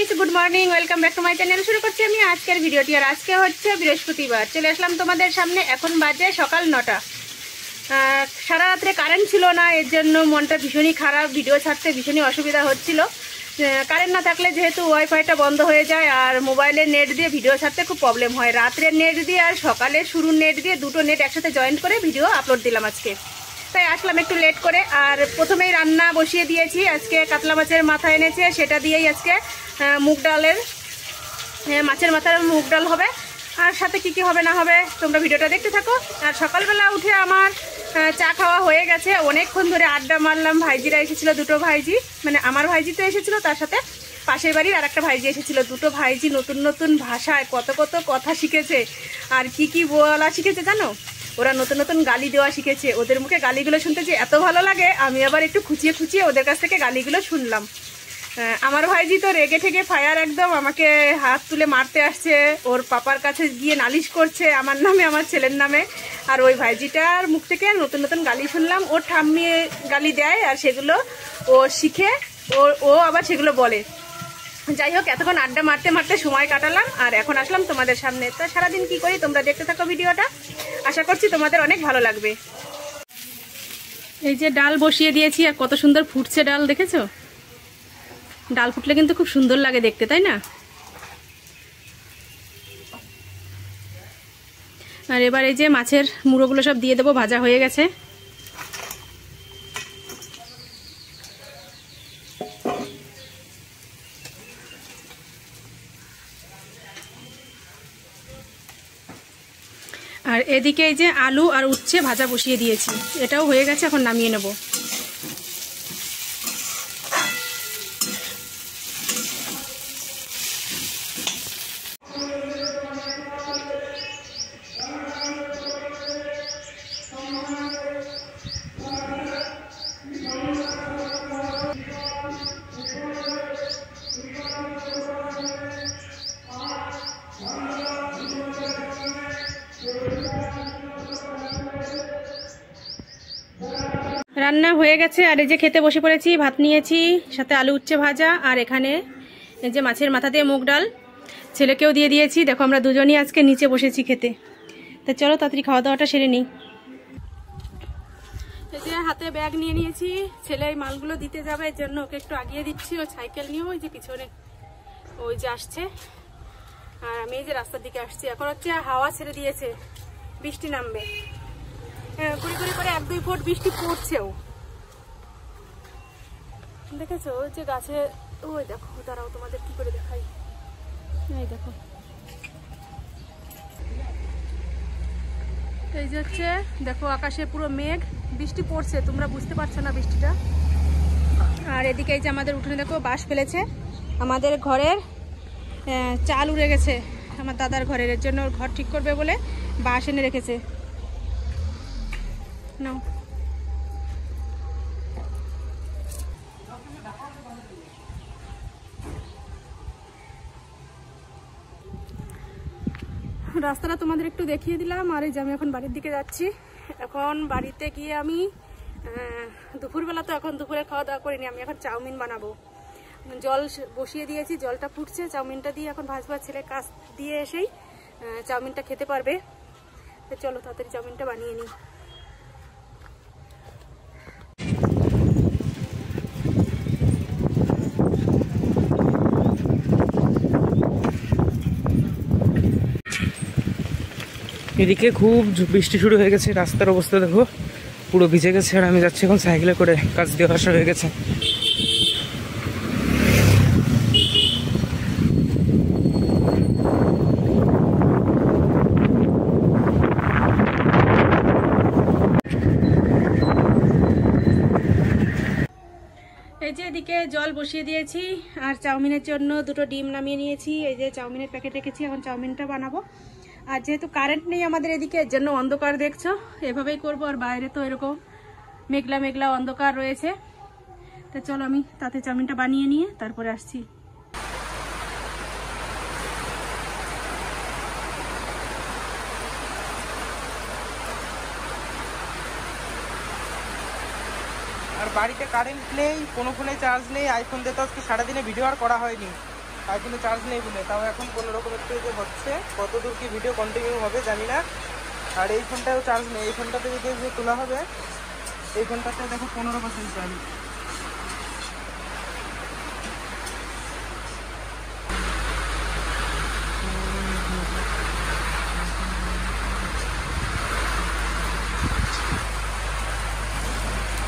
Guys, good morning, welcome back to my channel. শুরু করছি আমি আজকের ভিডিওটি। আর আজকে হচ্ছে বৃহস্পতিবার। চলে আসলাম তোমাদের সামনে। এখন বাজে সকাল 9টা। সারা রাত্রে কারেন্ট ছিল না, এর জন্য মনটা ভীষণই খারাপ। ভিডিও ছাড়তে ভীষণই অসুবিধা হচ্ছিল। কারেন্ট না থাকলে যেহেতু ওয়াইফাইটা বন্ধ হয়ে যায়, আর মোবাইলের নেট দিয়ে ভিডিও ছাড়তে খুব প্রবলেম হয়। রাত্রের নেট দিয়ে আর সকালে শুরুর নেট দিয়ে দুটো নেট একসাথে জয়েন্ট করে ভিডিও আপলোড দিলাম আজকে। তাই আসলাম একটু লেট করে। আর প্রথমেই রান্না বসিয়ে দিয়েছি। আজকে কাতলা মাছের মাথা এনেছে, সেটা দিয়েই আজকে মুগ ডালের মাছের মাথার মুগ ডাল হবে। আর সাথে কি কি হবে না হবে তোমরা ভিডিওটা দেখতে থাকো। আর সকালবেলা উঠে আমার চা খাওয়া হয়ে গেছে। অনেকক্ষণ ধরে আড্ডা মারলাম। ভাইজিরা এসেছিলো, দুটো ভাইজি, মানে আমার ভাইজি তো এসেছিলো, তার সাথে পাশের বাড়ির আর একটা ভাইজি এসেছিলো। দুটো ভাইজি নতুন নতুন ভাষায় কত কত কথা শিখেছে। আর কি কি বলা শিখেছে জানো? ওরা নতুন নতুন গালি দেওয়া শিখেছে। ওদের মুখে গালিগুলো শুনতে যে এত ভালো লাগে, আমি আবার একটু খুঁচিয়ে খুঁচিয়ে ওদের কাছ থেকে গালিগুলো শুনলাম। আমার ভাইজি তো রেগে ঠেগে ফায়ার একদম, আমাকে হাত তুলে মারতে আসছে। ওর পাপার কাছে গিয়ে নালিশ করছে আমার নামে, আমার ছেলের নামে। আর ওই ভাইজিটার মুখ থেকে নতুন নতুন গালি শুনলাম। ওর ঠাম্মি গালি দেয়, আর সেগুলো ও শিখে ও আবার সেগুলো বলে। যাই হোক, এতক্ষণ আড্ডা মারতে মারতে সময় কাটালাম। আর এখন আসলাম তোমাদের সামনে। তো সারাদিন কি করি তোমরা দেখতে থাকো ভিডিওটা। আশা করছি তোমাদের অনেক ভালো লাগবে। এই যে ডাল বসিয়ে দিয়েছি, আর কত সুন্দর ফুটছে ডাল, দেখেছো? ডাল ফুটলে কিন্তু খুব সুন্দর লাগে দেখতে, তাই না? আর এবার এই যে মাছের মুড়োগুলো সব দিয়ে দেবো। ভাজা হয়ে গেছে। আর এদিকে এই যে আলু আর উচ্ছে ভাজা বসিয়ে দিয়েছি, এটাও হয়ে গেছে। এখন নামিয়ে নেব। রান্না হয়ে গেছে। আর এই যে খেতে বসে পড়েছি। ভাত নিয়েছি, সাথে আলু উচ্ছে ভাজা, আর এখানে এই যে মাছের মাথা দিয়ে মুগ ডাল। ছেলেকেও দিয়ে দিয়েছি। দেখো, আমরা দুজনই আজকে নিচে বসেছি খেতে। তা চলো তাড়াতাড়ি খাওয়া দাওয়াটা সেরে নিই। এই যে হাতে ব্যাগ নিয়ে নিয়েছি। ছেলে এই মালগুলো দিতে যাবে, এর জন্য ওকে একটু আগিয়ে দিচ্ছি। ও সাইকেল নিয়ে ওই যে পিছনে ওই যে আসছে, আর আমি এই যে রাস্তার দিকে আসছি। এখন হচ্ছে হাওয়া ছেড়ে দিয়েছে, বৃষ্টি নামবে। গুড়ি গুড়ি করে 1-2 ফুট বৃষ্টি পড়ছেও, দেখেছো? ওই যে গাছে, ওই দেখো, দাঁড়াও তোমাদের কি করে দেখাই। এই দেখো, এই যে হচ্ছে, দেখো আকাশে পুরো মেঘ, বৃষ্টি পড়ছে। তোমরা বুঝতে পারছো না বৃষ্টিটা। আর এদিকে এই যে আমাদের উঠোনে দেখো বাঁশ ফেলেছে। আমাদের ঘরের চাল উড়ে গেছে আমার দাদার ঘরের, এর জন্য ওর ঘর ঠিক করবে বলে বাঁশ এনে রেখেছে। নাও। রাস্তাটা তোমাদের একটু দেখিয়ে দিলাম। আর এই যে আমি এখন বাড়ির দিকে যাচ্ছি। এখন বাড়িতে গিয়ে আমি দুপুরবেলা তো এখন দুপুরে খাওয়া দাওয়া করিনি। আমি এখন চাউমিন বানাবো। জল বসিয়ে দিয়েছি, জলটা ফুটছে। চাউমিনটা দিয়ে এখন ভাজবা। ছেলে কাজ দিয়ে এসেই চাউমিনটা খেতে পারবে। তো চলো তাড়াতাড়ি চাউমিনটা বানিয়ে নিই। এদিকে খুব বৃষ্টি শুরু হয়ে গেছে। রাস্তার অবস্থা দেখো, পুরো ভিজে গেছে। আর আমি যাচ্ছি এখন সাইকেলে করে, কাজ দিয়ে আসা হয়ে গেছে। এই যে এদিকে জল বসিয়ে দিয়েছি, আর চাউমিনের জন্য দুটো ডিম নামিয়ে নিয়েছি। এই যে চাউমিনের প্যাকেট রেখেছি, এখন চাউমিনটা বানাবো। আর যেহেতু কারেন্ট নেই আমাদের এদিকে, এর জন্য অন্ধকার দেখছো। এভাবেই করবো। আর বাইরে তো এরকম মেঘলা মেঘলা অন্ধকার রয়েছে। তো চলো আমি তাতে চাউমিনটা বানিয়ে নিয়ে তারপরে আসছি। আর বাড়িতে কারেন্ট নেই, কোনো ফোনে চার্জ নেই, আইফোন দিয়ে তো আজকে সারাদিনে ভিডিও আর করা হয়নি। সাইকেলে চার্জ নেই বলে, তাও এখন কোনো রকম একটু যে হচ্ছে, কত দূর কি ভিডিও কন্টিনিউ হবে জানি না। আর এই ফোনটাও চার্জ নেই, এই ফোনটাতে যদি তোলা হবে, এই ফোনটাতে দেখো 15% চার্জ।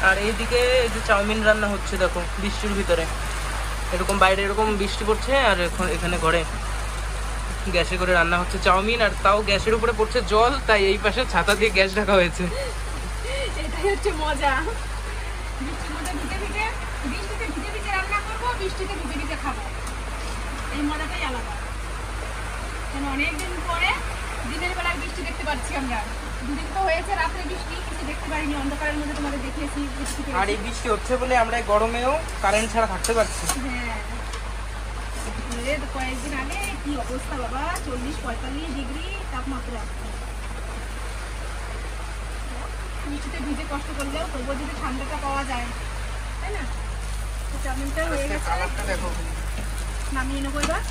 আর এইদিকে এই যে চাউমিন রান্না হচ্ছে দেখো বৃষ্টির ভিতরে, এরকম বাইরে এরকম বৃষ্টি পড়ছে, আর এখন এখানে ঘরে গ্যাসে করে রান্না হচ্ছে চাউমিন, আর তাও গ্যাসের উপরে পড়ছে জল, তাই এই পাশে ছাতা দিয়ে গ্যাস ঢাকা হয়েছে। এটাই হচ্ছে মজা, বৃষ্টির মধ্যে ভিজে ভিজে, বৃষ্টিতে ভিজে ভিজে রান্না করবো, বৃষ্টিতে ভিজে ভিজে খাবো, এই মজাটাই আলাদা। কেন অনেকদিন পরে দিনের বেলায় বৃষ্টি দেখতে পাচ্ছি আমরা, দুদিন তো হয়েছে রাত্রে বৃষ্টি, কিছু দেখতে পারিনি, অন্ধকারের মধ্যে তোমাদের দেখিয়েছি। আর এই বৃষ্টি হচ্ছে বলে আমরা এই গরমেও কারেন্ট ছাড়া থাকতে পারছি। হ্যাঁ, কয়েকদিন আগে কি অবস্থা বাবা, 40-45 ডিগ্রি তাপমাত্রা। বৃষ্টিতে ভিজে কষ্ট করলেও তবুও যদি ঠান্ডাটা পাওয়া যায়, তাই না? চাউমিনটা হয়ে গেছে, দেখো নামিয়ে নেবো এবার।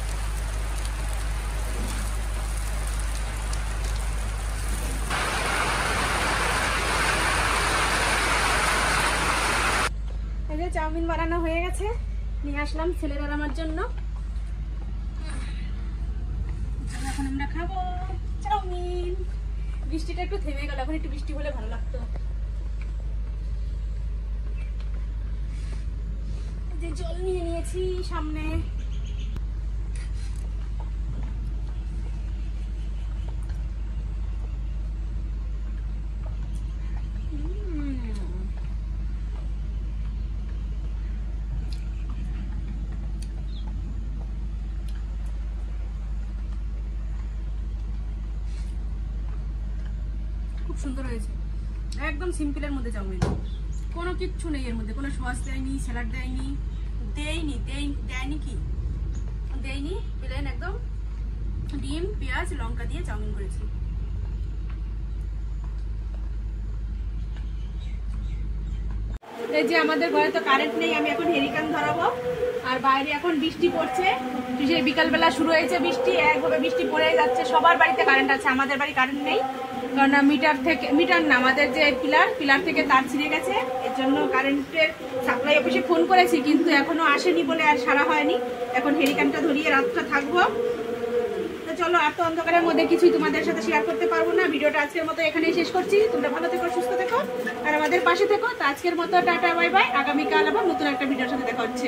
এই যে চাউমিন বানানো হয়ে গেছে, নিয়ে আসলাম ছেলের আর আমার জন্য। এখন আমরা খাবো চাউমিন। বৃষ্টিটা একটু থেমে গেল, এখন একটু বৃষ্টি হলে ভালো লাগতো। যে জল নিয়ে নিয়েছি সামনে, খুব সুন্দর হয়েছে, একদম সিম্পলের মধ্যে চাউমিন, কোনো কিচ্ছু নেই এর মধ্যে, কোনো সস দেয়নি, স্যালাড দেয়নি, দেয়নি কি দেয়নি, প্লেন একদম ডিম পেঁয়াজ লঙ্কা দিয়ে চাউমিন করেছি। এই যে আমাদের ঘরে তো কারেন্ট নেই, আমি এখন হেরিকান ধরাবো, আর বাইরে এখন বৃষ্টি পড়ছে, সেই বিকালবেলা শুরু হয়েছে বৃষ্টি, একভাবে বৃষ্টি পড়েই যাচ্ছে। সবার বাড়িতে কারেন্ট আছে, আমাদের বাড়ি কারেন্ট নেই, কারণ মিটার না, আমাদের যে পিলার থেকে তার ছিঁড়ে গেছে, এর জন্য কারেন্টের সাপ্লাই অফিসে ফোন করেছি, কিন্তু এখনো আসেনি বলে আর সারা হয়নি। এখন হেরিকানটা ধরিয়ে রাতটা থাকবো। তো চলো, আর তো অন্ধকারের মধ্যে কিছুই তোমাদের সাথে শেয়ার করতে পারবো না। ভিডিওটা আজকের মতো এখানেই শেষ করছি। তোমরা ভালো থেকো, সুস্থ থেকো, আর আমাদের পাশে থেকো। তো আজকের মতো টাটা, বাই বাই। আগামীকাল আবার নতুন একটা ভিডিওর সাথে দেখা হচ্ছে।